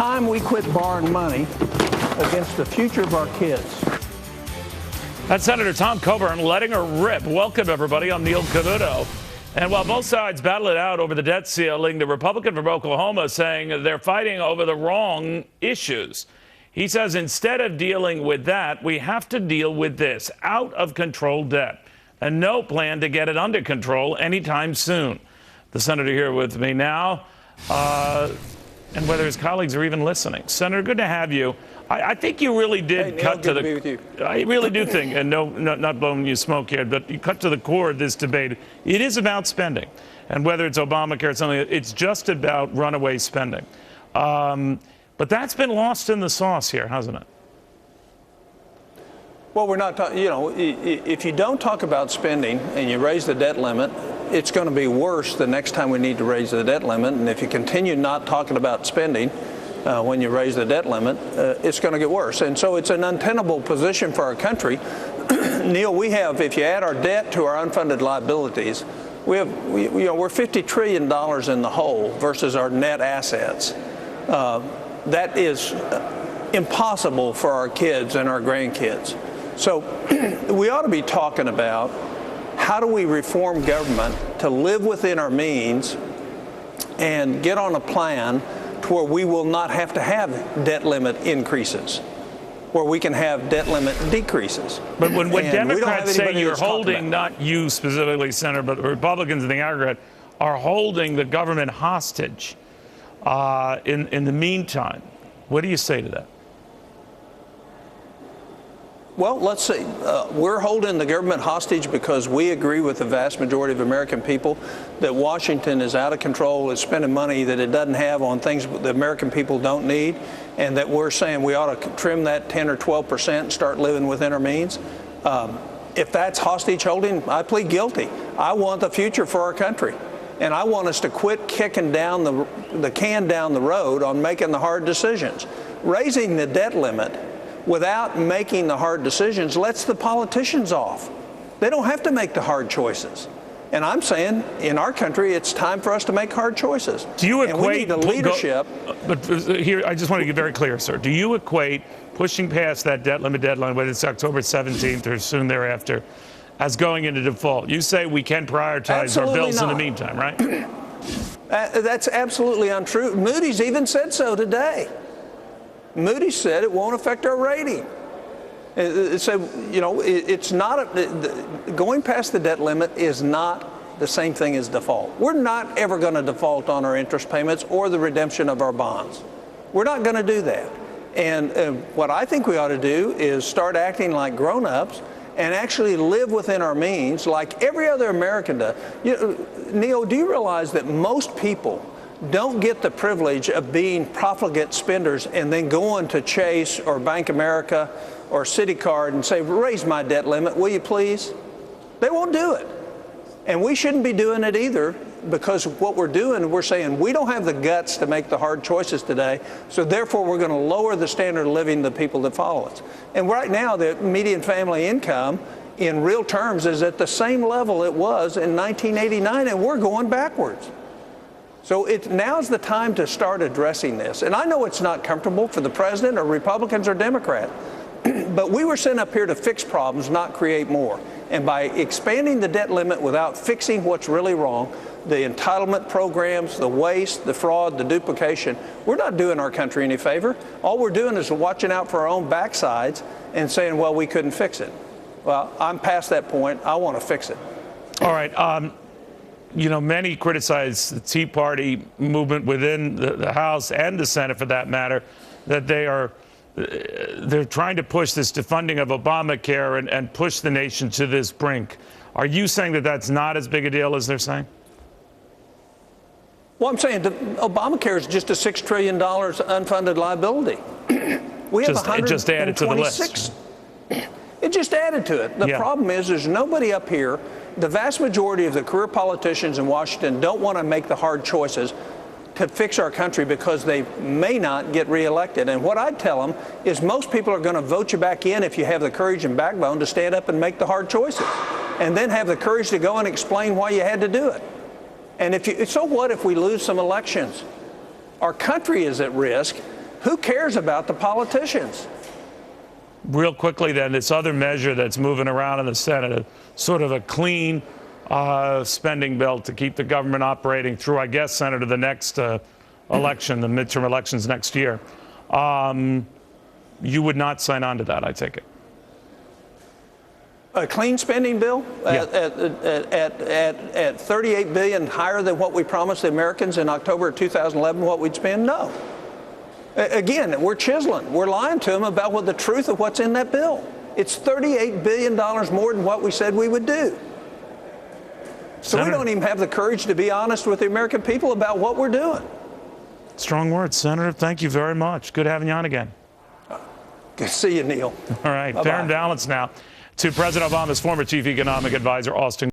time we quit borrowing money against the future of our kids. That's Senator Tom Coburn letting her rip. Welcome, everybody. I'm Neil Cavuto. And while both sides battle it out over the debt ceiling, the Republican from Oklahoma saying they're fighting over the wrong issues. He says instead of dealing with that, we have to deal with this out-of-control debt and no plan to get it under control anytime soon. The senator here with me now, and whether his colleagues are even listening. Senator, good to have you. I think you really did cut to the. I really do think, and not blowing you smoke here, but you cut to the core of this debate. It is about spending, and whether it's Obamacare or something, it's just about runaway spending. But that's been lost in the sauce here, hasn't it? Well, we're not talking. You know, if you don't talk about spending and you raise the debt limit, it's going to be worse the next time we need to raise the debt limit. And if you continue not talking about spending when you raise the debt limit, it's going to get worse. And so it's an untenable position for our country. Neil, we have, if you add our debt to our unfunded liabilities, we're $50 trillion in the hole versus our net assets. That is impossible for our kids and our grandkids. So we ought to be talking about how do we reform government to live within our means and get on a plan to where we will not have to have debt limit increases, where we can have debt limit decreases. But when Democrats say you're holding, not you specifically, Senator, but Republicans in the aggregate are holding the government hostage in the meantime, what do you say to that? Well, let's see. We're holding the government hostage because we agree with the vast majority of American people that Washington is out of control, is spending money that it doesn't have on things the American people don't need, and that we're saying we ought to trim that 10 or 12% and start living within our means. If that's hostage holding, I plead guilty. I want the future for our country, and I want us to quit kicking down the can down the road on making the hard decisions. Raising the debt limit without making the hard decisions lets the politicians off. They don't have to make the hard choices. And I'm saying in our country, it's time for us to make hard choices. Do you equate, and we need the leadership? But here, I just want to get very clear, sir. Do you equate pushing past that debt limit deadline, whether it's October 17th or soon thereafter, as going into default? You say we can prioritize our bills in the meantime, right? That's absolutely untrue. Moody's even said so today. Moody's said it won't affect our rating. So, you know, it's not going past the debt limit is not the same thing as default. We're not ever going to default on our interest payments or the redemption of our bonds. We're not going to do that. And what I think we ought to do is start acting like grown-ups and actually live within our means like every other American does. Neil, do you realize that most people don't get the privilege of being profligate spenders and then going to Chase or Bank America or CitiCard and say, raise my debt limit, will you please? They won't do it. And we shouldn't be doing it either, because what we're doing, we're saying we don't have the guts to make the hard choices today, so therefore we're going to lower the standard of living of the people that follow us. And right now, the median family income in real terms is at the same level it was in 1989, and we're going backwards. So now's the time to start addressing this. And I know it's not comfortable for the president or Republicans or Democrats, but we were sent up here to fix problems, not create more. And by expanding the debt limit without fixing what's really wrong, the entitlement programs, the waste, the fraud, the duplication, we're not doing our country any favor. All we're doing is watching out for our own backsides and saying, well, we couldn't fix it. Well, I'm past that point. I want to fix it. All right. You know, many criticize the Tea Party movement within the House and the Senate, for that matter, that they're trying to push this defunding of Obamacare and push the nation to this brink. Are you saying that that's not as big a deal as they're saying? Well, I'm saying Obamacare is just a $6 trillion unfunded liability. We have it just added to the list. It just added to it. The problem is there's nobody up here. The vast majority of the career politicians in Washington don't want to make the hard choices to fix our country because they may not get reelected. And what I'd tell them is most people are going to vote you back in if you have the courage and backbone to stand up and make the hard choices, and then have the courage to go and explain why you had to do it. And so what if we lose some elections? Our country is at risk. Who cares about the politicians? Real quickly, then, this other measure that's moving around in the Senate, sort of a clean spending bill to keep the government operating through, I guess, Senator, the next election, the midterm elections next year. You would not sign on to that, I take it. A clean spending bill at $38 billion higher than what we promised the Americans in October of 2011, what we'd spend? No. Again, we're chiseling. We're lying to them about what the truth of what's in that bill. It's $38 billion more than what we said we would do. So we don't even have the courage to be honest with the American people about what we're doing. Strong words, Senator. Thank you very much. Good having you on again. Good to see you, Neil. All right. Bye-bye. Fair and balanced now to President Obama's former chief economic advisor, Austin.